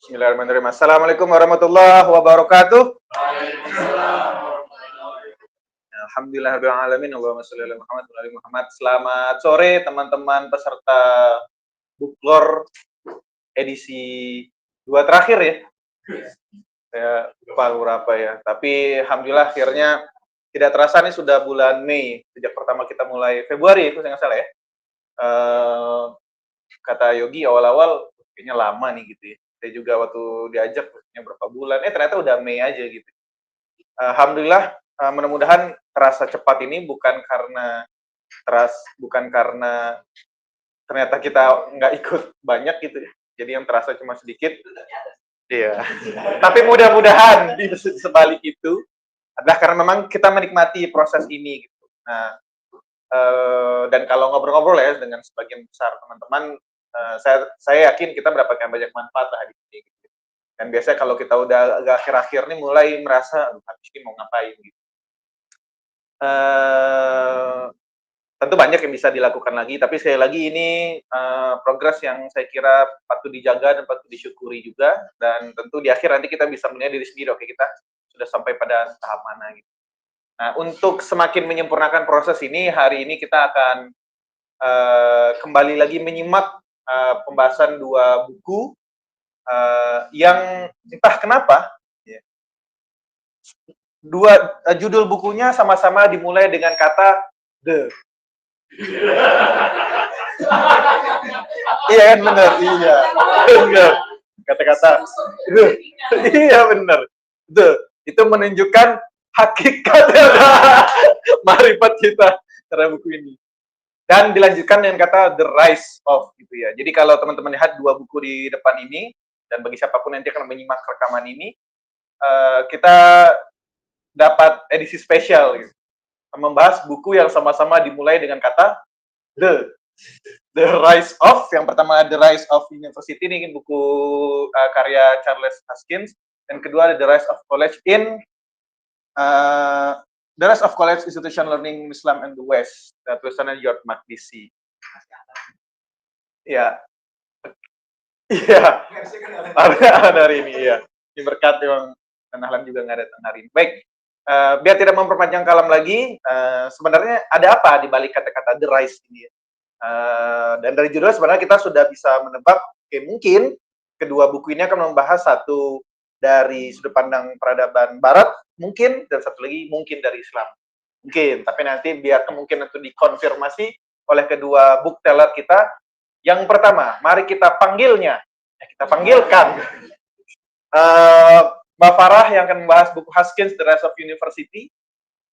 Bismillahirrahmanirrahim. Assalamualaikum warahmatullahi wabarakatuh. Alhamdulillahirabbil alamin. Allahumma shalli ala Muhammad wa ali Muhammad. Selamat sore teman-teman peserta Bookler edisi 2 terakhir ya. Saya lupa berapa ya. Tapi alhamdulillah akhirnya tidak terasa nih sudah bulan Mei. Sejak pertama kita mulai Februari itu saya nggak salah ya. Kata Yogi awal-awal kayaknya lama nih gitu ya. Saya juga waktu diajak berapa bulan, ternyata udah Mei aja gitu. Alhamdulillah, mudah-mudahan terasa cepat ini bukan karena ternyata kita nggak ikut banyak gitu ya. Jadi yang terasa cuma sedikit. Iya. Tapi mudah-mudahan di sebalik itu adalah karena memang kita menikmati proses ini gitu. Nah, dan kalau ngobrol-ngobrol ya dengan sebagian besar teman-teman, saya yakin kita mendapatkan banyak manfaat lah di sini. Gitu. Dan biasanya kalau kita udah agak akhir-akhir nih mulai merasa, aduh habis ini mau ngapain gitu. Tentu banyak yang bisa dilakukan lagi, tapi sekali lagi ini progres yang saya kira patut dijaga dan patut disyukuri juga. Dan tentu di akhir nanti kita bisa melihat diri sendiri, oke kita sudah sampai pada tahap mana gitu. Nah, untuk semakin menyempurnakan proses ini, hari ini kita akan kembali lagi menyimak pembahasan 2 buku yang entah kenapa ya, judul bukunya sama-sama dimulai dengan kata the. Iya kan benar, iya. Benar. Kata-kata the. Iya benar. The itu menunjukkan hakikat marifat kita terhadap buku ini. Dan dilanjutkan dengan kata the rise of gitu ya. Jadi kalau teman-teman lihat 2 buku di depan ini dan bagi siapapun nanti akan menyimak rekaman ini, kita dapat edisi spesial gitu. Membahas buku yang sama-sama dimulai dengan kata The Rise of. Yang pertama The Rise of University, ini buku karya Charles Hoskinson, dan kedua The Rise of College in The Rise of College Institution Learning Islam and the West, tulisannya George Makdisi. Iya. Iya. Ada hari ini ya. Ini berkat memang Nahlan juga nggak datang hari ini. Baik. Biar tidak memperpanjang kalam lagi, sebenarnya ada apa di balik kata-kata the rise ini? Dan dari judul sebenarnya kita sudah bisa menebak, oke, mungkin kedua buku ini akan membahas satu dari sudut pandang peradaban Barat, mungkin, dan satu lagi mungkin dari Islam. Mungkin, tapi nanti biar kemungkinan itu dikonfirmasi oleh kedua bookteller kita. Yang pertama, mari kita panggilnya, kita panggilkan Mbak Farah yang akan membahas buku Hoskinson The Rise of University,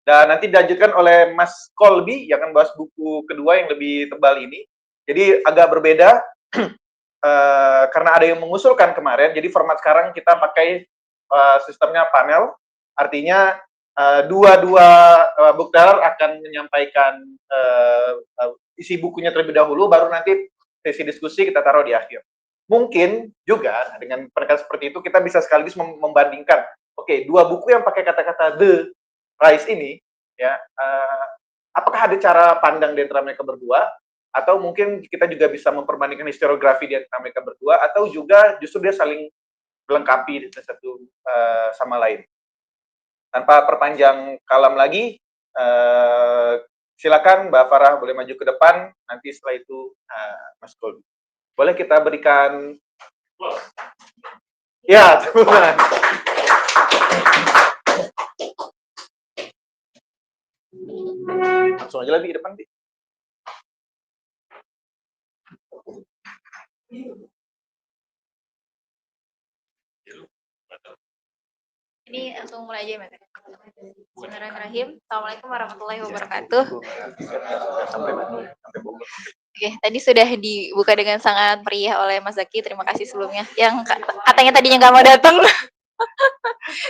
dan nanti dilanjutkan oleh Mas Colby yang akan membahas buku kedua yang lebih tebal ini. Jadi agak berbeda karena ada yang mengusulkan kemarin. Jadi format sekarang kita pakai sistemnya panel, artinya dua bookteller akan menyampaikan isi bukunya terlebih dahulu, baru nanti sesi diskusi kita taruh di akhir. Mungkin juga dengan pendekatan seperti itu kita bisa sekaligus membandingkan, oke, 2 buku yang pakai kata-kata the rise ini ya, apakah ada cara pandang di antara mereka berdua, atau mungkin kita juga bisa memperbandingkan historiografi di antara mereka berdua, atau juga justru dia saling melengkapi satu sama lain. Tanpa perpanjang kalam lagi, silakan Mbak Farah boleh maju ke depan, nanti setelah itu Mas Colby. Boleh kita berikan ya, teman. Langsung aja lagi di depan. Ini langsung mulai aja, Mas. Bismillahirrahmanirrahim. Assalamualaikum warahmatullahi wabarakatuh. Oke, tadi sudah dibuka dengan sangat meriah oleh Mas Zaki. Terima kasih sebelumnya. Yang katanya tadinya nggak mau datang.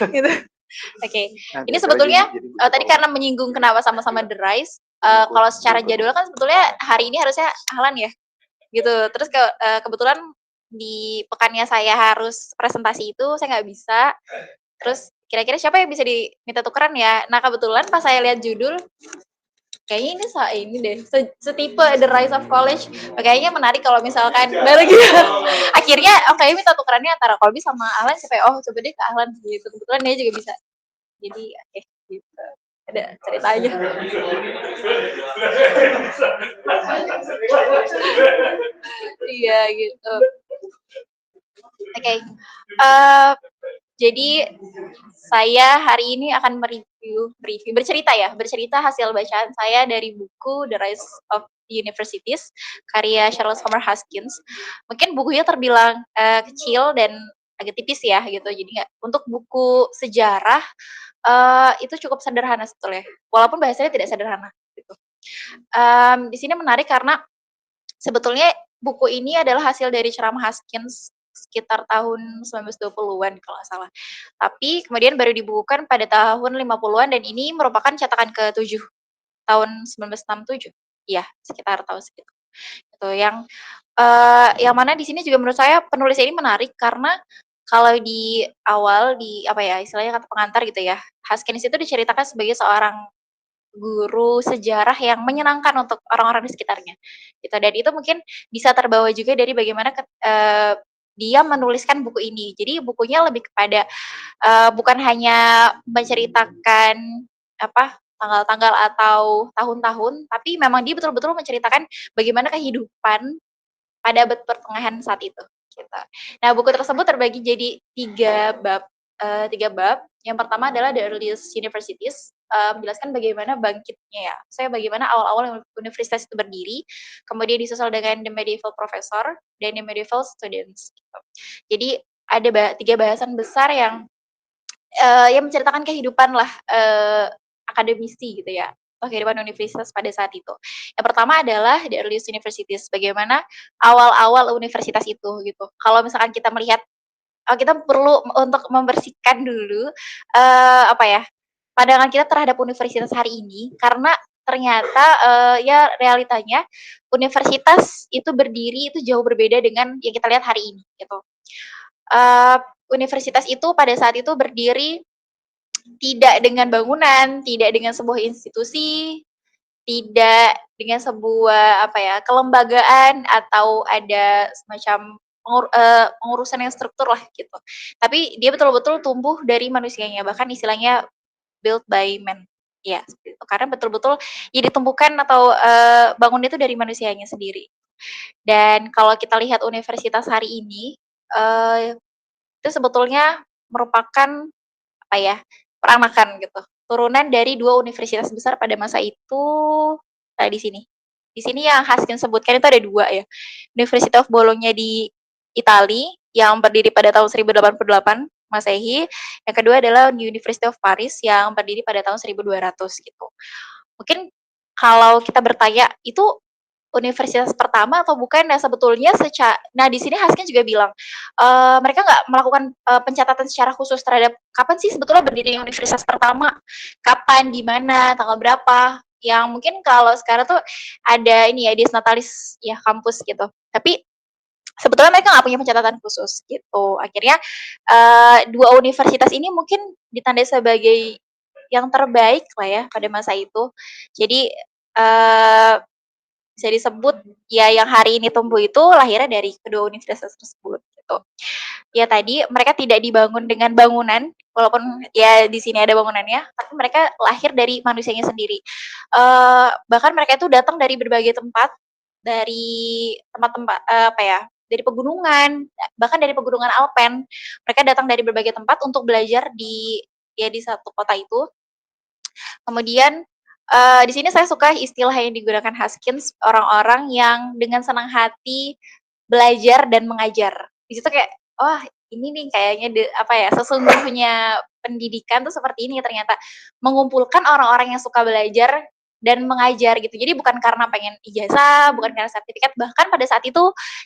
Gitu. Oke. Ini sebetulnya tadi karena menyinggung kenapa sama-sama The Rise. Kalau secara jadwal kan sebetulnya hari ini harusnya Ahlan ya. Gitu. Terus kebetulan di pekannya saya harus presentasi itu saya nggak bisa. Terus kira-kira siapa yang bisa diminta tukeran ya? Nah kebetulan pas saya lihat judul, kayaknya ini deh setipe The Rise of College. Kayaknya menarik kalau misalkan lagi. Akhirnya minta tukerannya antara Kolbi sama Ahlan. Siapa ya? Oh coba deh ke Ahlan gitu. Kebetulan dia juga bisa. Jadi gitu. Ada ceritanya. Iya gitu. Oke. Jadi saya hari ini akan bercerita hasil bacaan saya dari buku The Rise of Universities karya Charles Homer Haskins. Mungkin bukunya terbilang kecil dan agak tipis ya gitu. Jadi untuk buku sejarah itu cukup sederhana sebetulnya. Walaupun bahasanya tidak sederhana gitu. Di sini menarik karena sebetulnya buku ini adalah hasil dari ceramah Haskins sekitar tahun 1920-an kalau nggak salah. Tapi kemudian baru dibukukan pada tahun 50-an dan ini merupakan cetakan ke-7 tahun 1967. Iya, sekitar tahun segitu. Itu yang mana di sini juga menurut saya penulis ini menarik karena kalau di awal istilahnya kata pengantar gitu ya. Haskins itu diceritakan sebagai seorang guru sejarah yang menyenangkan untuk orang-orang di sekitarnya, gitu. Dan itu mungkin bisa terbawa juga dari bagaimana dia menuliskan buku ini. Jadi bukunya lebih kepada bukan hanya menceritakan tanggal-tanggal atau tahun-tahun, tapi memang dia betul-betul menceritakan bagaimana kehidupan pada abad pertengahan saat itu. Gitu. Nah, buku tersebut terbagi jadi 3 bab. 3 bab. Yang pertama adalah The Earliest Universities, menjelaskan bagaimana bangkitnya ya. Bagaimana awal-awal universitas itu berdiri, kemudian disusul dengan The Medieval Professor dan The Medieval Students. Gitu. Jadi ada 3 bahasan besar yang menceritakan kehidupan lah akademisi gitu ya, atau kehidupan universitas pada saat itu. Yang pertama adalah The Earliest Universities, bagaimana awal-awal universitas itu gitu. Kalau misalkan kita melihat kita perlu untuk membersihkan dulu pandangan kita terhadap universitas hari ini karena ternyata realitanya universitas itu berdiri itu jauh berbeda dengan yang kita lihat hari ini gitu. Universitas itu pada saat itu berdiri tidak dengan bangunan, tidak dengan sebuah institusi, tidak dengan sebuah kelembagaan atau ada semacam pengurusan yang struktur lah gitu. Tapi dia betul-betul tumbuh dari manusianya, bahkan istilahnya built by man. Ya, seperti itu. Karena betul-betul ya ditumbuhkan atau bangun itu dari manusianya sendiri. Dan kalau kita lihat universitas hari ini, itu sebetulnya merupakan peranakan gitu. Turunan dari 2 universitas besar pada masa itu di sini. Di sini yang Haskins sebutkan itu ada 2 ya. University of Bologna di Itali yang berdiri pada tahun 1088 Masehi. Yang kedua adalah University of Paris yang berdiri pada tahun 1200 gitu. Mungkin kalau kita bertanya itu universitas pertama atau bukan? Nah sebetulnya di sini Haskins juga bilang mereka nggak melakukan pencatatan secara khusus terhadap kapan sih sebetulnya berdiri universitas pertama, kapan, di mana, tanggal berapa. Yang mungkin kalau sekarang tuh ada dies natalis ya kampus gitu. Tapi sebetulnya mereka nggak punya pencatatan khusus gitu. Akhirnya 2 universitas ini mungkin ditandai sebagai yang terbaik lah ya pada masa itu. Jadi bisa disebut ya yang hari ini tumbuh itu lahirnya dari kedua universitas tersebut gitu. Ya tadi mereka tidak dibangun dengan bangunan, walaupun ya di sini ada bangunannya, tapi mereka lahir dari manusianya sendiri. Bahkan mereka itu datang dari berbagai tempat, dari tempat-tempat dari pegunungan, bahkan dari pegunungan Alpen. Mereka datang dari berbagai tempat untuk belajar di satu kota itu. Kemudian di sini saya suka istilah yang digunakan Haskins, orang-orang yang dengan senang hati belajar dan mengajar. Di situ kayak, ini nih kayaknya apa ya, sesungguhnya pendidikan tuh seperti ini ternyata, mengumpulkan orang-orang yang suka belajar dan mengajar gitu. Jadi bukan karena pengen ijazah, bukan karena sertifikat, bahkan pada saat itu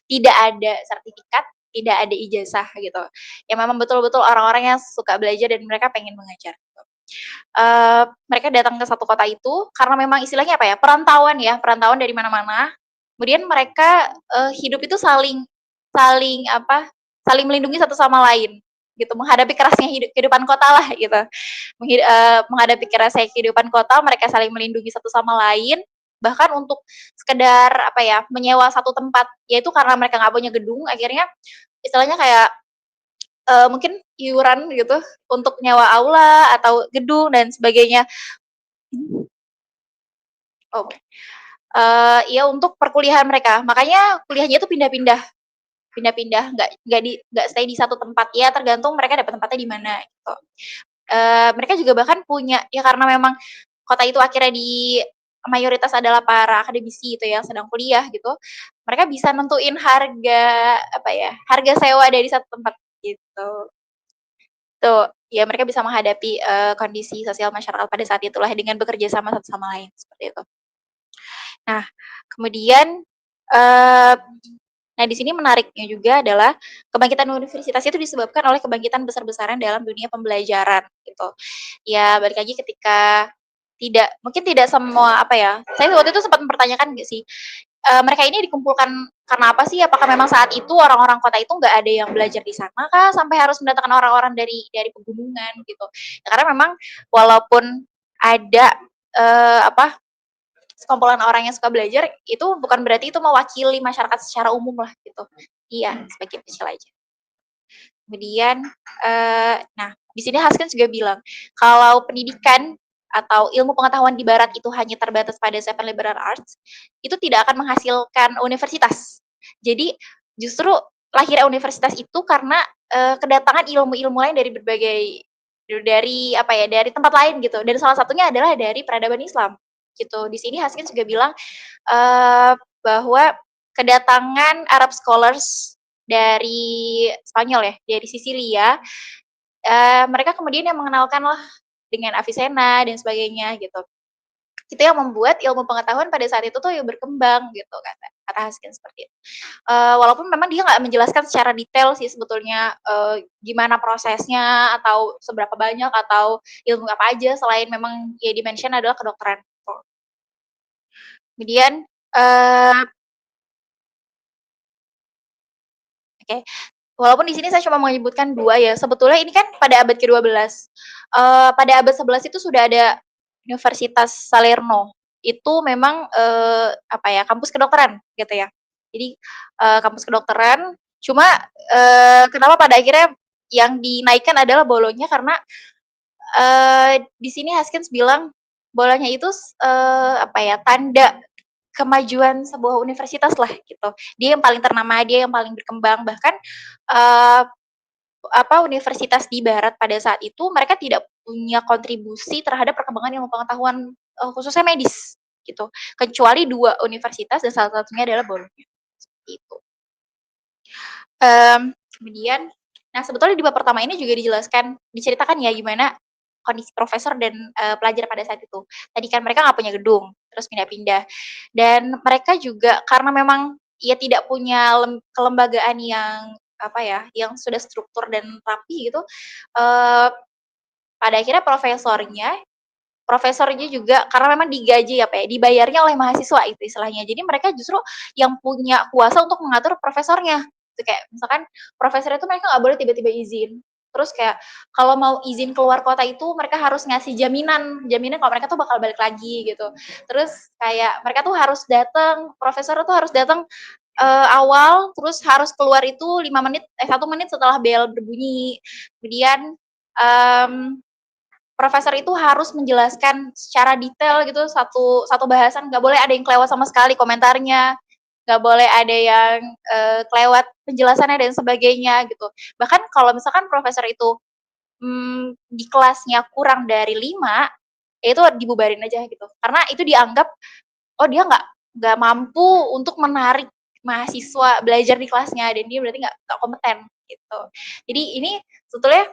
tidak ada sertifikat, tidak ada ijazah gitu. Ya memang betul-betul orang-orang yang suka belajar dan mereka pengen mengajar gitu. Mereka datang ke satu kota itu karena memang istilahnya apa ya, perantauan ya, perantauan dari mana-mana. Kemudian mereka, hidup itu saling saling apa, saling melindungi satu sama lain gitu, menghadapi kerasnya kehidupan kota lah gitu. Menghadapi kerasnya kehidupan kota, mereka saling melindungi satu sama lain, bahkan untuk sekedar apa ya, menyewa satu tempat, yaitu karena mereka nggak punya gedung, akhirnya istilahnya kayak mungkin iuran gitu untuk nyewa aula atau gedung dan sebagainya. Oh, ya untuk perkuliahan mereka, makanya kuliahnya itu pindah-pindah pindah-pindah, nggak stay di satu tempat, ya tergantung mereka dapat tempatnya di mana gitu. Mereka juga bahkan punya ya karena memang kota itu akhirnya di mayoritas adalah para akademisi gitu yang sedang kuliah gitu, mereka bisa nentuin harga apa ya, harga sewa dari satu tempat gitu. Tuh, ya mereka bisa menghadapi, kondisi sosial masyarakat pada saat itulah dengan bekerja sama satu sama lain, seperti itu. Nah, kemudian, eee, nah di sini menariknya juga adalah kebangkitan universitas itu disebabkan oleh kebangkitan besar-besaran dalam dunia pembelajaran, gitu. Ya balik lagi ketika mungkin tidak semua apa ya, saya waktu itu sempat mempertanyakan nggak sih, mereka ini dikumpulkan karena apa sih? Apakah memang saat itu orang-orang kota itu nggak ada yang belajar di sana kah, sampai harus mendatangkan orang-orang dari pegunungan gitu? Ya karena memang walaupun ada, apa, sekumpulan orang yang suka belajar, itu bukan berarti itu mewakili masyarakat secara umum lah gitu. Iya, sebagian kecil aja. Kemudian, nah di sini Haskins juga bilang, kalau pendidikan atau ilmu pengetahuan di barat itu hanya terbatas pada 7 liberal arts, itu tidak akan menghasilkan universitas. Jadi justru lahirnya universitas itu karena, kedatangan ilmu-ilmu lain dari berbagai dari apa ya, dari tempat lain gitu, dan salah satunya adalah dari peradaban Islam, gitu. Di sini Haskins juga bilang, bahwa kedatangan Arab scholars dari Spanyol ya, dari Sisilia, mereka kemudian yang mengenalkanlah dengan Avicenna dan sebagainya gitu. Itu yang membuat ilmu pengetahuan pada saat itu tuh ya berkembang gitu kata kata Haskins seperti itu. Walaupun memang dia nggak menjelaskan secara detail sih sebetulnya, gimana prosesnya atau seberapa banyak atau ilmu apa aja selain memang ya di-mention adalah kedokteran gitu. Kemudian, oke, walaupun di sini saya cuma menyebutkan 2 ya, sebetulnya ini kan pada abad ke-12. Pada abad 11 itu sudah ada Universitas Salerno. Itu memang, apa ya, kampus kedokteran gitu ya. Jadi, kampus kedokteran, cuma, kenapa pada akhirnya yang dinaikkan adalah Bologna karena, di sini Haskins bilang Bologna itu apa ya, tanda kemajuan sebuah universitas lah gitu. Dia yang paling ternama, dia yang paling berkembang, bahkan, eee, apa, universitas di barat pada saat itu mereka tidak punya kontribusi terhadap perkembangan ilmu pengetahuan, khususnya medis, gitu. Kecuali 2 universitas dan salah satunya adalah Bologna, seperti itu. Kemudian nah sebetulnya di bab pertama ini juga diceritakan ya gimana kondisi profesor dan, pelajar pada saat itu. Tadi kan mereka nggak punya gedung, terus pindah-pindah. Dan mereka juga karena memang ya tidak punya kelembagaan yang, apa ya, yang sudah struktur dan rapi gitu, eee, pada akhirnya profesornya juga karena memang digaji apa ya, dibayarnya oleh mahasiswa itu istilahnya. Jadi mereka justru yang punya kuasa untuk mengatur profesornya. Itu kayak misalkan profesor itu mereka nggak boleh tiba-tiba izin. Terus kayak kalau mau izin keluar kota itu mereka harus ngasih jaminan, jaminan kalau mereka tuh bakal balik lagi gitu. Terus kayak mereka tuh harus datang, profesor tuh harus datang, awal, terus harus keluar itu 1 menit setelah bel berbunyi. Kemudian, mmm profesor itu harus menjelaskan secara detail gitu satu satu bahasan, nggak boleh ada yang kelewat sama sekali komentarnya, nggak boleh ada yang, kelewat penjelasannya dan sebagainya gitu. Bahkan kalau misalkan profesor itu, di kelasnya kurang dari 5, ya itu dibubarin aja gitu. Karena itu dianggap, oh dia nggak mampu untuk menarik mahasiswa belajar di kelasnya dan dia berarti nggak kompeten gitu. Jadi ini sebetulnya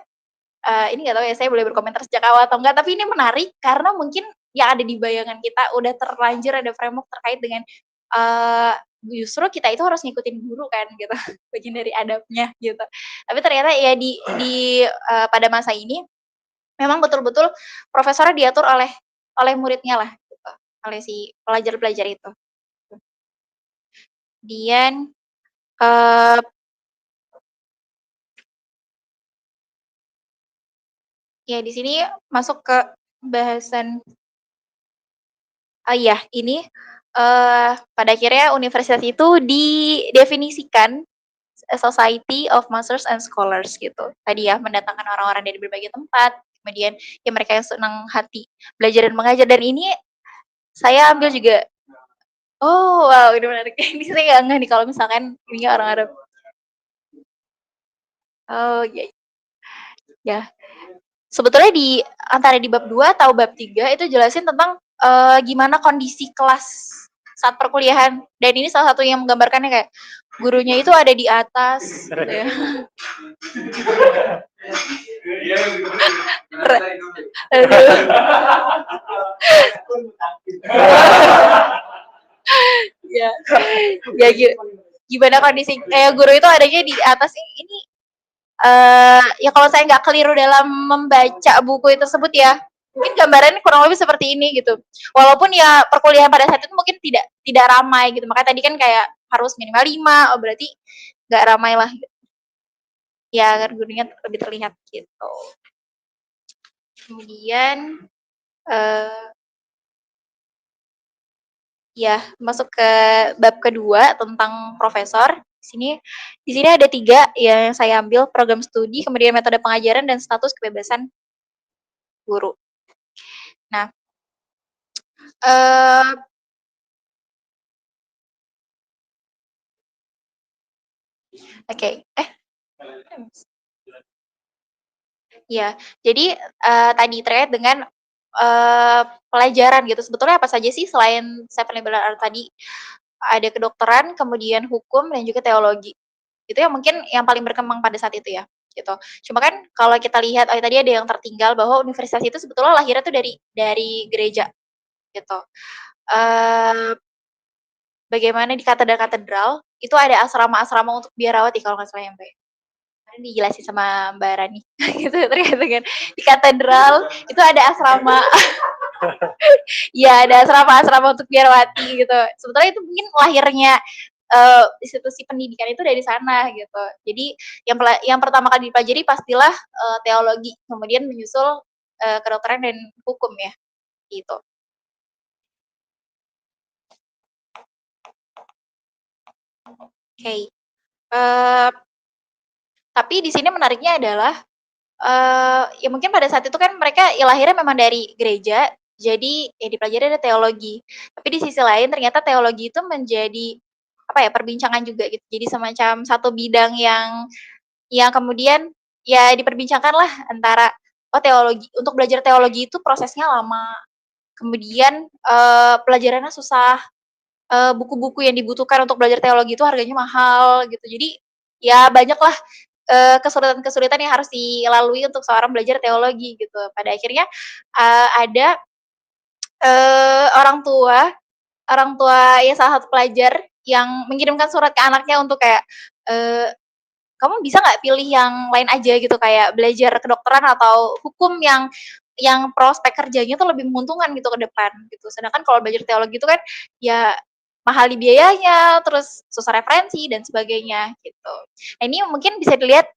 ini nggak tahu ya saya boleh berkomentar sejak awal atau enggak, tapi ini menarik karena mungkin yang ada di bayangan kita udah terlanjur ada framework terkait dengan justru kita itu harus ngikutin guru kan gitu, bagian dari adabnya gitu. Tapi ternyata ya pada masa ini memang betul-betul profesornya diatur oleh muridnya lah gitu, oleh si pelajar-pelajar itu. Kemudian, ya di sini masuk ke bahasan iya ini, pada akhirnya universitas itu didefinisikan a society of masters and scholars gitu. Tadi ya mendatangkan orang-orang dari berbagai tempat, kemudian ya mereka yang senang hati belajar dan mengajar dan ini saya ambil juga oh wow ini menarik. Ini saya nggak ngeh nih kalau misalkan ininya orang Arab. Oh iya, ya. Sebetulnya antara di bab 2 atau bab 3 itu jelasin tentang, gimana kondisi kelas saat perkuliahan dan ini salah satu yang menggambarkannya kayak gurunya itu ada di atas gitu ya. Ya, ya gimana kondisi guru itu adanya di atas ini ya kalau saya nggak keliru dalam membaca buku tersebut ya, mungkin gambarannya kurang lebih seperti ini gitu. Walaupun ya perkuliahan pada saat itu mungkin tidak ramai gitu. Makanya tadi kan kayak harus minimal 5, oh berarti nggak ramai lah. Gitu. Ya agar gurunya lebih terlihat gitu. Kemudian ya masuk ke bab kedua tentang profesor. Di sini ada 3 yang saya ambil, program studi, kemudian metode pengajaran dan status kebebasan guru. Nah, oke. Ya, jadi tadi terkait dengan pelajaran gitu. Sebetulnya apa saja sih selain 7 liberal arts tadi? Ada kedokteran, kemudian hukum dan juga teologi. Itu yang mungkin yang paling berkembang pada saat itu ya, gitu. Cuma kan kalau kita lihat tadi ada yang tertinggal bahwa universitas itu sebetulnya lahirnya tuh dari gereja, gitu. Bagaimana di katedral-katedral itu ada asrama-asrama untuk biarawati kalau nggak salah ya, Mbak, ya. Kemarin dijelasin sama Mbak Rani gitu terkait dengan di katedral itu ada asrama. Iya, ada asrama-asrama untuk biarawati gitu. Sebetulnya itu mungkin lahirnya institusi pendidikan itu dari sana gitu. Jadi yang pertama kali dipelajari pastilah teologi, kemudian menyusul kedokteran dan hukum ya, gitu. Oke. Tapi di sini menariknya adalah ya mungkin pada saat itu kan mereka ya lahirnya memang dari gereja, jadi ya dipelajari ada teologi. Tapi di sisi lain ternyata teologi itu menjadi apa ya perbincangan juga gitu. Jadi semacam satu bidang yang kemudian ya diperbincangkanlah antara oh teologi untuk belajar teologi itu prosesnya lama, kemudian pelajarannya susah, buku-buku yang dibutuhkan untuk belajar teologi itu harganya mahal gitu. Jadi ya banyaklah kesulitan-kesulitan yang harus dilalui untuk seorang belajar teologi gitu. Pada akhirnya ada orang tua ya salah satu pelajar yang mengirimkan surat ke anaknya untuk kayak kamu bisa nggak pilih yang lain aja gitu kayak belajar kedokteran atau hukum yang prospek kerjanya tuh lebih menguntungkan gitu ke depan gitu. Sedangkan kalau belajar teologi itu kan ya mahal di biayanya, terus susah referensi dan sebagainya gitu. Nah ini mungkin bisa dilihat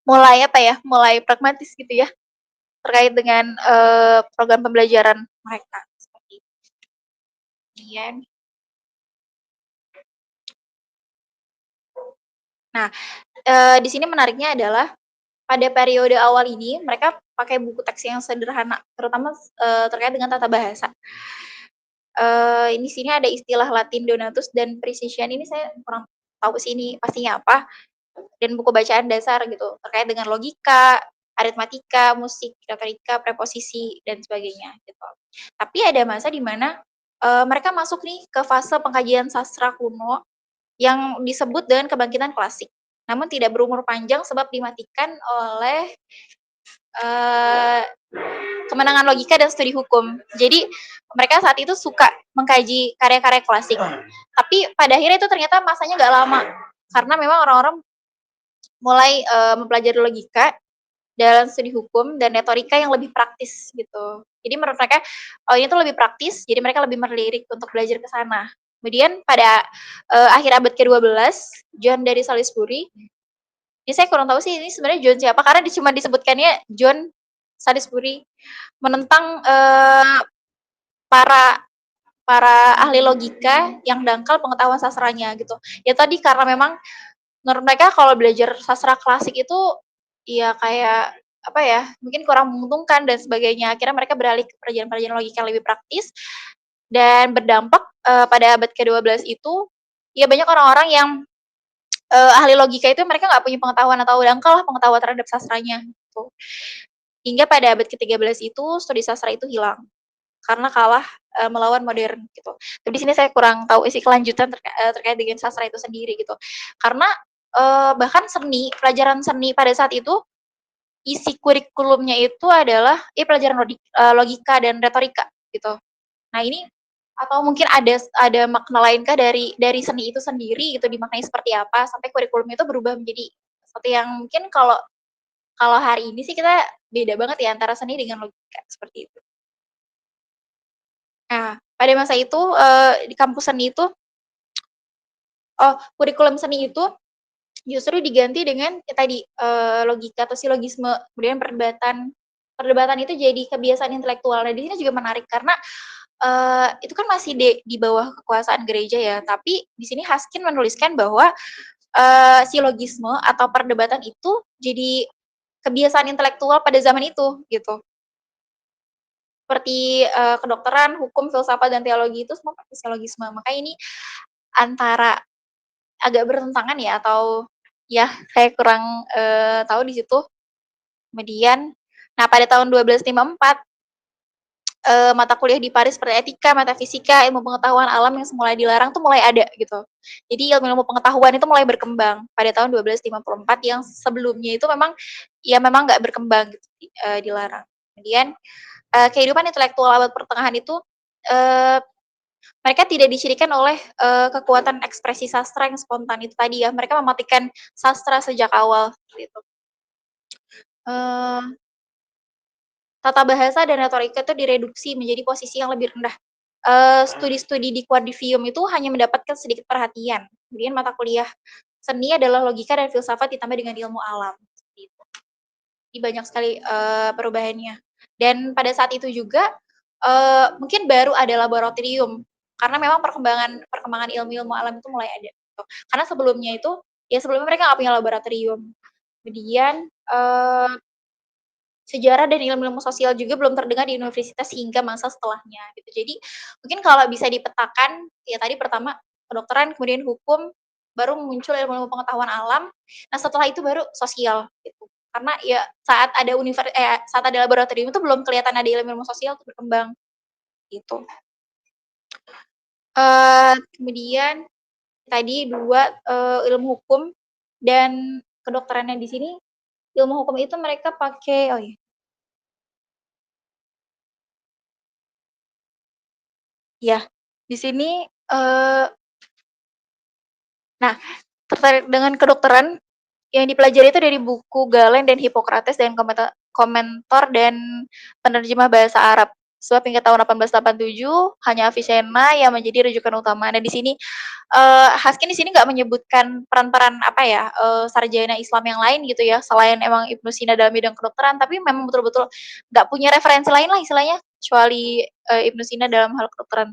mulai apa ya, mulai pragmatis gitu ya terkait dengan program pembelajaran mereka seperti itu. Kemudian, nah di sini menariknya adalah pada periode awal ini mereka pakai buku teks yang sederhana, terutama terkait dengan tata bahasa. Ini sini ada istilah Latin Donatus dan Precision ini saya kurang tahu sih ini pastinya apa. Dan buku bacaan dasar gitu terkait dengan logika, aritmatika, musik, retorika, preposisi dan sebagainya gitu. Tapi ada masa di mana mereka masuk nih ke fase pengkajian sastra kuno yang disebut dengan kebangkitan klasik, namun tidak berumur panjang sebab dimatikan oleh, eee, kemenangan logika dan studi hukum. Jadi, mereka saat itu suka mengkaji karya-karya klasik, tapi pada akhirnya itu ternyata masanya nggak lama, karena memang orang-orang mulai, mempelajari logika dalam studi hukum dan retorika yang lebih praktis gitu. Jadi menurut mereka, oh ini tuh lebih praktis, jadi mereka lebih melirik untuk belajar ke sana. Kemudian pada, akhir abad ke-12, John dari Salisbury, ini saya kurang tahu sih ini sebenarnya John siapa, karena cuma disebutkannya John Salisbury, menentang, para para ahli logika yang dangkal pengetahuan sastranya gitu. Ya tadi karena memang menurut mereka kalau belajar sastra klasik itu, ya kayak, apa ya, mungkin kurang menguntungkan dan sebagainya. Akhirnya mereka beralih ke pelajaran-pelajaran logika yang lebih praktis dan berdampak, pada abad ke-12 itu, ya banyak orang-orang yang, ahli logika itu mereka nggak punya pengetahuan atau dangkal lah pengetahuan terhadap sastranya, gitu. Hingga pada abad ke-13 itu studi sastra itu hilang, karena kalah, melawan modern gitu. Tapi di sini saya kurang tahu isi kelanjutan terkait dengan sastra itu sendiri gitu. Karena, bahkan pelajaran seni pada saat itu, isi kurikulumnya itu adalah pelajaran logika dan retorika gitu. Nah ini atau mungkin ada makna lainkah dari seni itu sendiri gitu, dimaknai seperti apa sampai kurikulumnya itu berubah menjadi sesuatu yang mungkin kalau kalau hari ini sih kita beda banget ya antara seni dengan logika, seperti itu. Nah, pada masa itu, di kampus seni itu kurikulum seni itu justru diganti dengan ya tadi, logika atau silogisme, kemudian perdebatan. Perdebatan itu jadi kebiasaan intelektual. Nah, di sini juga menarik karena, itu kan masih di bawah kekuasaan gereja ya, tapi di sini Haskin menuliskan bahwa, silogisme atau perdebatan itu jadi kebiasaan intelektual pada zaman itu, gitu. Seperti, kedokteran, hukum, filsafat, dan teologi itu semua pakai silogisme. Makanya ini antara agak bertentangan ya atau ya saya kurang, tahu di situ. Kemudian, nah pada tahun 1254, mata kuliah di Paris seperti etika, metafisika, ilmu pengetahuan alam yang semula dilarang tuh mulai ada gitu. Jadi ilmu-ilmu pengetahuan itu mulai berkembang pada tahun 1254 yang sebelumnya itu memang ya memang nggak berkembang gitu, dilarang. Kemudian, kehidupan intelektual abad pertengahan itu, eee, mereka tidak dicirikan oleh, kekuatan ekspresi sastra yang spontan itu tadi ya, mereka mematikan sastra sejak awal, gitu. Eee, Tata bahasa dan retorika itu direduksi menjadi posisi yang lebih rendah. Studi-studi di Quadrivium itu hanya mendapatkan sedikit perhatian. Kemudian mata kuliah seni adalah logika dan filsafat ditambah dengan ilmu alam, seperti itu. Jadi banyak sekali, perubahannya. Dan pada saat itu juga, mungkin baru ada laboratorium, karena memang perkembangan perkembangan ilmu-ilmu alam itu mulai ada, gitu. Karena sebelumnya itu, ya sebelumnya mereka nggak punya laboratorium. Kemudian, sejarah dan ilmu-ilmu sosial juga belum terdengar di universitas hingga masa setelahnya, gitu. Jadi, mungkin kalau bisa dipetakan, ya tadi pertama kedokteran, kemudian hukum, baru muncul ilmu-ilmu pengetahuan alam, nah setelah itu baru sosial, gitu. Karena ya saat ada laboratorium itu belum kelihatan ada ilmu-ilmu sosial tuh berkembang, gitu. Kemudian tadi 2 ilmu hukum dan kedokterannya di sini, ilmu hukum itu mereka pakai oh ya, iya, di sini, nah tertarik dengan kedokteran yang dipelajari itu dari buku Galen dan Hippocrates dan komentar dan penerjemah bahasa Arab. Sebab hingga tahun 1887 hanya Avicenna yang menjadi rujukan utama. Nah di sini, Haskin di sini nggak menyebutkan peran-peran apa ya, sarjana Islam yang lain gitu ya, selain emang Ibnu Sina dalam bidang kedokteran, tapi memang betul-betul nggak punya referensi lain lah istilahnya, kecuali, Ibnu Sina dalam hal kedokteran.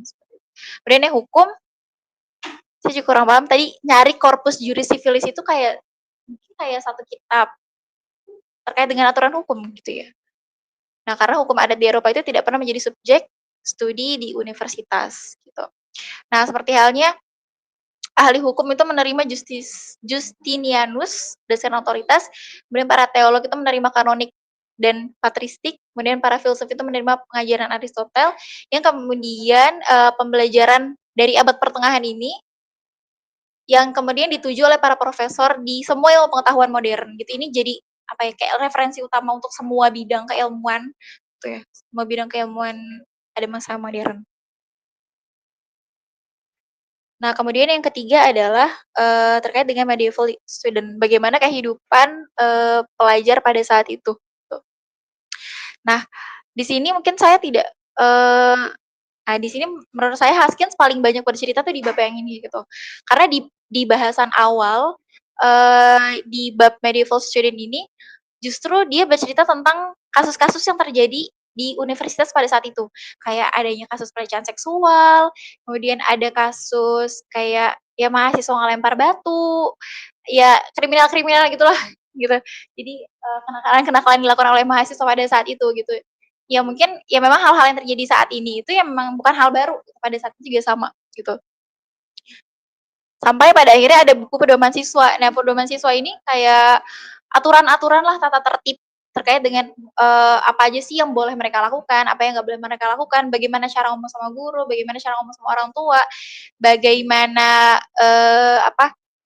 Kemudian yang hukum, saya juga kurang paham tadi nyari corpus juris civilis itu kayak mungkin kayak satu kitab terkait dengan aturan hukum gitu ya. Nah, karena hukum adat di Eropa itu tidak pernah menjadi subjek studi di universitas gitu. Nah, seperti halnya ahli hukum itu menerima Justinianus dasar otoritas, kemudian para teolog itu menerima kanonik dan patristik, kemudian para filsuf itu menerima pengajaran Aristotel, yang kemudian, pembelajaran dari abad pertengahan ini yang kemudian dituju oleh para profesor di semua ilmu pengetahuan modern gitu. Ini jadi apa ya, kayak referensi utama untuk semua bidang keilmuan gitu ya, semua bidang keilmuan pada masa modern. Nah, kemudian yang ketiga adalah, terkait dengan medieval student, bagaimana kehidupan, pelajar pada saat itu, gitu. Nah, di sini mungkin saya tidak, di sini menurut saya Haskins paling banyak bercerita tuh di bab yang ini gitu. Karena di bahasan awal, di bab medieval student ini, justru dia bercerita tentang kasus-kasus yang terjadi di universitas pada saat itu. Kayak adanya kasus pelecehan seksual, kemudian ada kasus kayak, ya mahasiswa ngelempar batu, ya kriminal-kriminal gitulah, gitu. Jadi, kenakalan-kenakalan dilakukan oleh mahasiswa pada saat itu, gitu. Ya mungkin, ya memang hal-hal yang terjadi saat ini itu ya memang bukan hal baru, pada saat itu juga sama, gitu. Sampai pada akhirnya ada buku pedoman siswa. Nah, pedoman siswa ini kayak aturan-aturan lah, tata tertib terkait dengan, apa aja sih yang boleh mereka lakukan, apa yang nggak boleh mereka lakukan, bagaimana cara ngomong sama guru, bagaimana cara ngomong sama orang tua, bagaimana,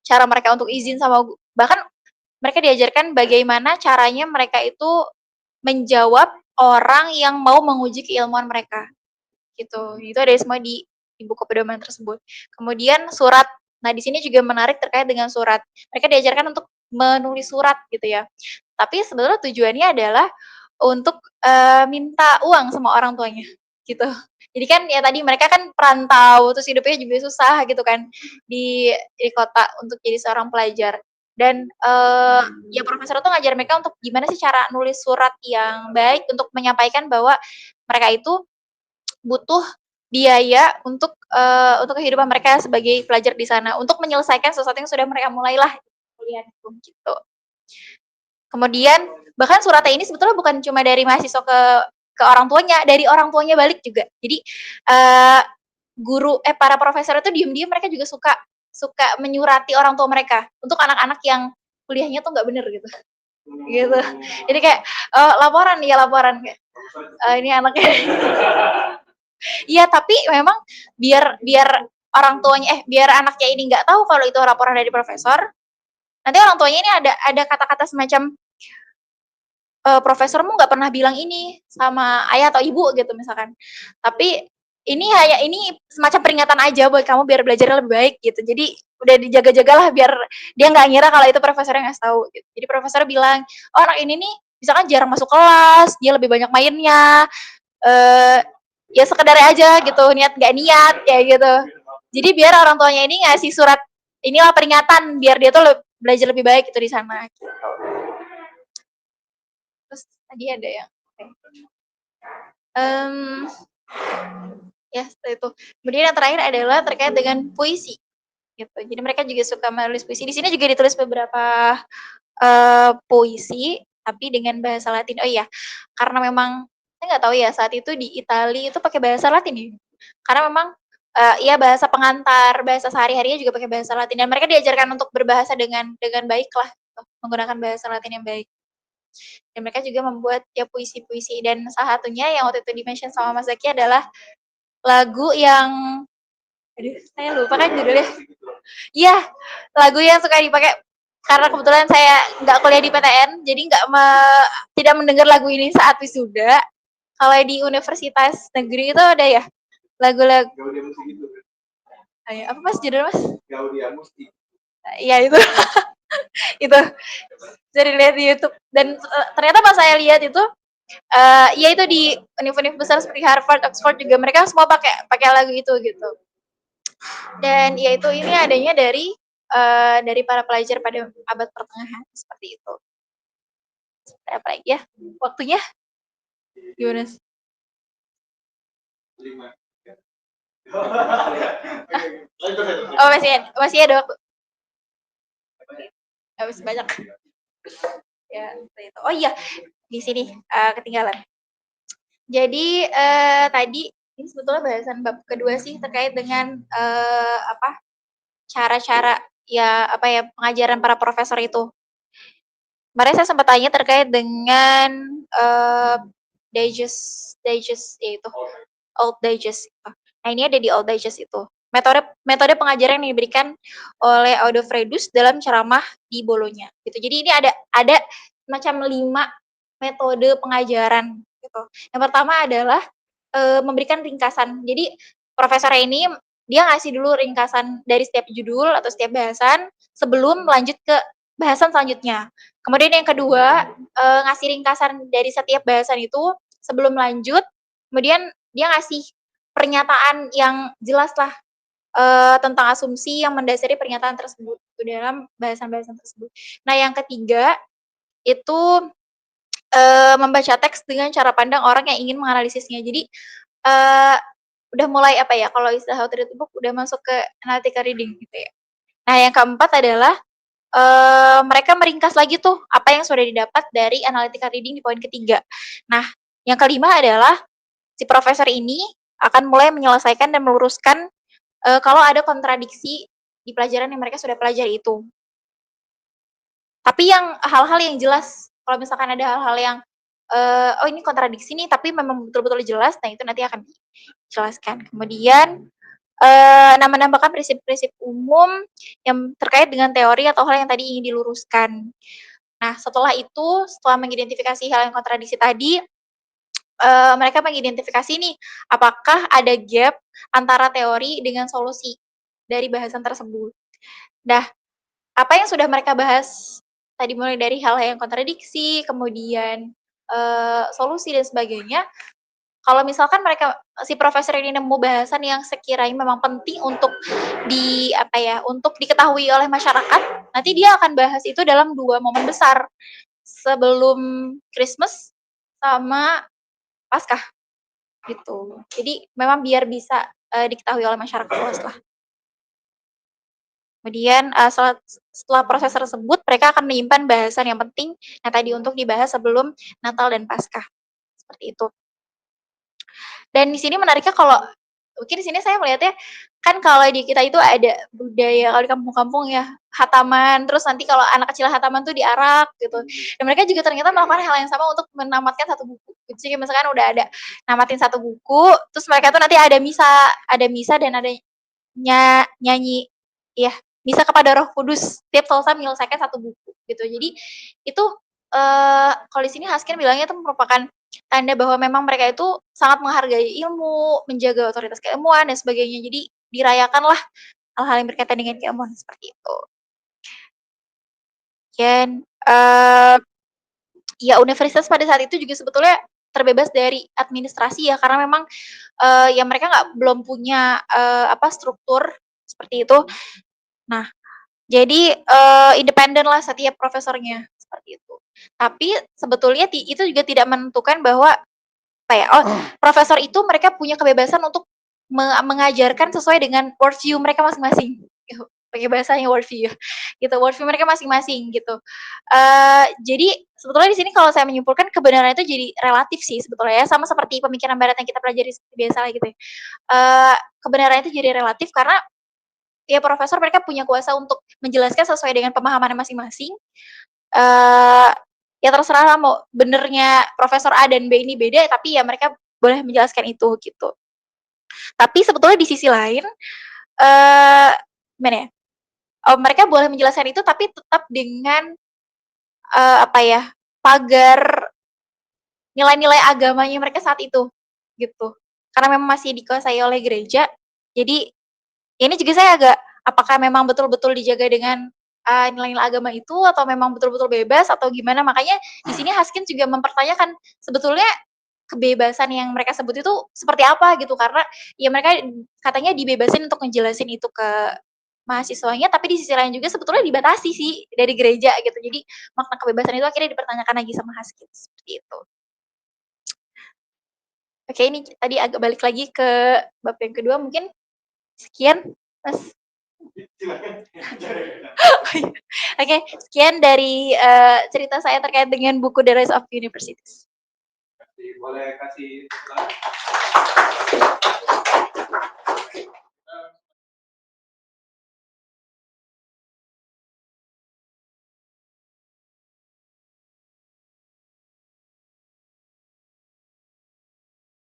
cara mereka untuk izin sama bahkan mereka diajarkan bagaimana caranya mereka itu menjawab orang yang mau menguji keilmuan mereka, gitu. Itu ada semua di buku pedoman tersebut. Kemudian surat. Nah, di sini juga menarik terkait dengan surat. Mereka diajarkan untuk menulis surat gitu ya. Tapi sebenarnya tujuannya adalah untuk, minta uang sama orang tuanya, gitu. Jadi kan ya tadi mereka kan perantau, terus hidupnya juga susah gitu kan di kota untuk jadi seorang pelajar. Dan, ya profesor tuh ngajarin mereka untuk gimana sih cara nulis surat yang baik untuk menyampaikan bahwa mereka itu butuh biaya untuk kehidupan mereka sebagai pelajar di sana, untuk menyelesaikan sesuatu yang sudah mereka mulailah kuliah itu, gitu. Kemudian bahkan suratnya ini sebetulnya bukan cuma dari mahasiswa ke orang tuanya, dari orang tuanya balik juga. Jadi, para profesor itu diem-diem mereka juga suka suka menyurati orang tua mereka, untuk anak-anak yang kuliahnya tuh nggak bener gitu, gitu. Jadi kayak, laporan ya laporan, kayak, ini anaknya iya, tapi memang biar biar biar anaknya ini nggak tahu kalau itu laporan dari profesor, nanti orang tuanya ini ada kata-kata semacam, "Profesormu nggak pernah bilang ini sama ayah atau ibu," gitu misalkan. Tapi ini semacam peringatan aja buat kamu biar belajarnya lebih baik gitu. Jadi udah dijaga-jagalah biar dia nggak ngira kalau itu profesor yang ngasih tahu gitu. Jadi profesor bilang, "Oh, anak ini nih misalkan jarang masuk kelas, dia lebih banyak mainnya, eee, ya sekedar aja gitu, niat nggak niat," kayak gitu. Jadi biar orang tuanya ini ngasih surat, inilah peringatan biar dia tuh belajar lebih baik gitu di sana, gitu. Terus tadi ada yang ya seperti itu. Kemudian yang terakhir adalah terkait dengan puisi, gitu. Jadi mereka juga suka menulis puisi. Di sini juga ditulis beberapa, puisi, tapi dengan bahasa Latin. Oh iya, karena memang saya nggak tahu ya, saat itu di Italia itu pakai bahasa Latin ya? Karena memang, iya bahasa pengantar, bahasa sehari-harinya juga pakai bahasa Latin dan mereka diajarkan untuk berbahasa dengan baiklah, gitu, menggunakan bahasa Latin yang baik. Dan mereka juga membuat ya puisi-puisi dan salah satunya yang waktu itu di-mention sama Mas Zaki adalah lagu yang aduh saya lupa kan judulnya. Iya, lagu yang suka dipakai karena kebetulan saya nggak kuliah di PTN, jadi tidak mendengar lagu ini saat wisuda. Kalau di universitas negeri itu ada ya lagu-lagu apa Mas judulnya Mas? Iya itu. Itu bisa dilihat di YouTube dan ternyata pas saya lihat itu ya itu di univ-univ besar seperti Harvard, Oxford juga mereka semua pakai pakai lagu itu gitu. Dan ya itu ini adanya dari para pelajar pada abad pertengahan seperti itu. Seperti apa lagi ya? Waktunya gimana? Oh masih ada waktu. Habis banyak. Ya, seperti itu. Oh iya, di sini ketinggalan. Jadi tadi ini sebetulnya bahasan bab kedua sih terkait dengan cara-cara pengajaran para profesor itu. Kemarin saya sempat tanya terkait dengan digest yaitu old digest. Nah ini ada di old digest itu. metode metode pengajaran yang diberikan oleh Audofredus dalam ceramah di Bolonya, gitu. Jadi ini ada macam 5 metode pengajaran, gitu. Yang pertama adalah, memberikan ringkasan. Jadi profesornya ini dia ngasih dulu ringkasan dari setiap judul atau setiap bahasan sebelum lanjut ke bahasan selanjutnya. Kemudian yang kedua, ngasih ringkasan dari setiap bahasan itu sebelum lanjut, kemudian dia ngasih pernyataan yang jelaslah, tentang asumsi yang mendasari pernyataan tersebut, itu dalam bahasan-bahasan tersebut. Nah, yang ketiga, itu, membaca teks dengan cara pandang orang yang ingin menganalisisnya. Jadi, eee, udah mulai apa ya, kalau istilah how to read a book udah masuk ke analytical reading gitu ya. Nah, yang keempat adalah, mereka meringkas lagi tuh apa yang sudah didapat dari analytical reading di poin ketiga. Nah, yang kelima adalah si profesor ini akan mulai menyelesaikan dan meluruskan, kalau ada kontradiksi di pelajaran yang mereka sudah pelajari itu. Tapi yang hal-hal yang jelas, kalau misalkan ada hal-hal yang, "Oh ini kontradiksi nih," tapi memang betul-betul jelas, nah itu nanti akan dijelaskan. Kemudian, menambahkan prinsip-prinsip umum yang terkait dengan teori atau hal yang tadi ingin diluruskan. Nah, setelah itu, setelah mengidentifikasi hal yang kontradiksi tadi, mereka mengidentifikasi nih, apakah ada gap antara teori dengan solusi dari bahasan tersebut. Nah, apa yang sudah mereka bahas tadi mulai dari hal-hal yang kontradiksi, kemudian, solusi dan sebagainya, kalau misalkan mereka si profesor ini nemu bahasan yang sekiranya memang penting untuk apa ya, untuk diketahui oleh masyarakat, nanti dia akan bahas itu dalam 2 momen besar, sebelum Christmas sama Paskah, gitu. Jadi memang biar bisa, diketahui oleh masyarakat luaslah. Kemudian, setelah proses tersebut, mereka akan menyimpan bahasan yang penting yang tadi untuk dibahas sebelum Natal dan Paskah, seperti itu. Dan di sini menariknya kalau mungkin di sini saya melihatnya, kan kalau di kita itu ada budaya kalau di kampung-kampung ya, hataman, terus nanti kalau anak kecil hataman tuh diarak gitu. Dan mereka juga ternyata melakukan hal yang sama untuk menamatkan 1 buku. Jadi misalkan udah ada namatin 1 buku, terus mereka tuh nanti ada misa dan ada nyanyi iya, misa kepada Roh Kudus tiap selesai menyelesaikan 1 buku gitu. Jadi itu, kalau di sini Haskin bilangnya itu merupakan tanda bahwa memang mereka itu sangat menghargai ilmu, menjaga otoritas keilmuan dan sebagainya. Jadi dirayakanlah hal-hal yang berkaitan dengan keilmuan seperti itu. Dan, ya universitas pada saat itu juga sebetulnya terbebas dari administrasi ya, karena memang, ya mereka belum punya, struktur seperti itu. Nah, jadi, independenlah setiap profesornya, seperti itu. Tapi sebetulnya itu juga tidak menentukan bahwa apa ya, profesor itu mereka punya kebebasan untuk mengajarkan sesuai dengan worldview mereka masing-masing, gitu. Pakai bahasanya worldview, gitu, worldview mereka masing-masing, gitu. Jadi sebetulnya di sini kalau saya menyimpulkan kebenaran itu jadi relatif sih sebetulnya ya, sama seperti pemikiran barat yang kita pelajari seperti biasa gitu ya. Kebenaran itu jadi relatif karena ya profesor mereka punya kuasa untuk menjelaskan sesuai dengan pemahamannya masing-masing, eee, ya terserahlah mau benernya profesor A dan B ini beda, tapi ya mereka boleh menjelaskan itu, gitu. Tapi sebetulnya di sisi lain, eee, gimana ya, mereka boleh menjelaskan itu tapi tetap dengan, apa ya, pagar nilai-nilai agamanya mereka saat itu, gitu. Karena memang masih dikuasai oleh gereja, jadi ini juga saya agak, apakah memang betul-betul dijaga dengan, nilai-nilai agama itu atau memang betul-betul bebas atau gimana? Makanya di sini Haskin juga mempertanyakan sebetulnya kebebasan yang mereka sebut itu seperti apa gitu, karena ya mereka katanya dibebasin untuk ngejelasin itu ke mahasiswanya, tapi di sisi lain juga sebetulnya dibatasi sih dari gereja gitu. Jadi makna kebebasan itu akhirnya dipertanyakan lagi sama Haskin, seperti itu. Oke, ini tadi agak balik lagi ke bab yang kedua mungkin sekian, Mas. Oh iya. Oke, sekian dari, cerita saya terkait dengan buku The Rise of Universities. Boleh kasih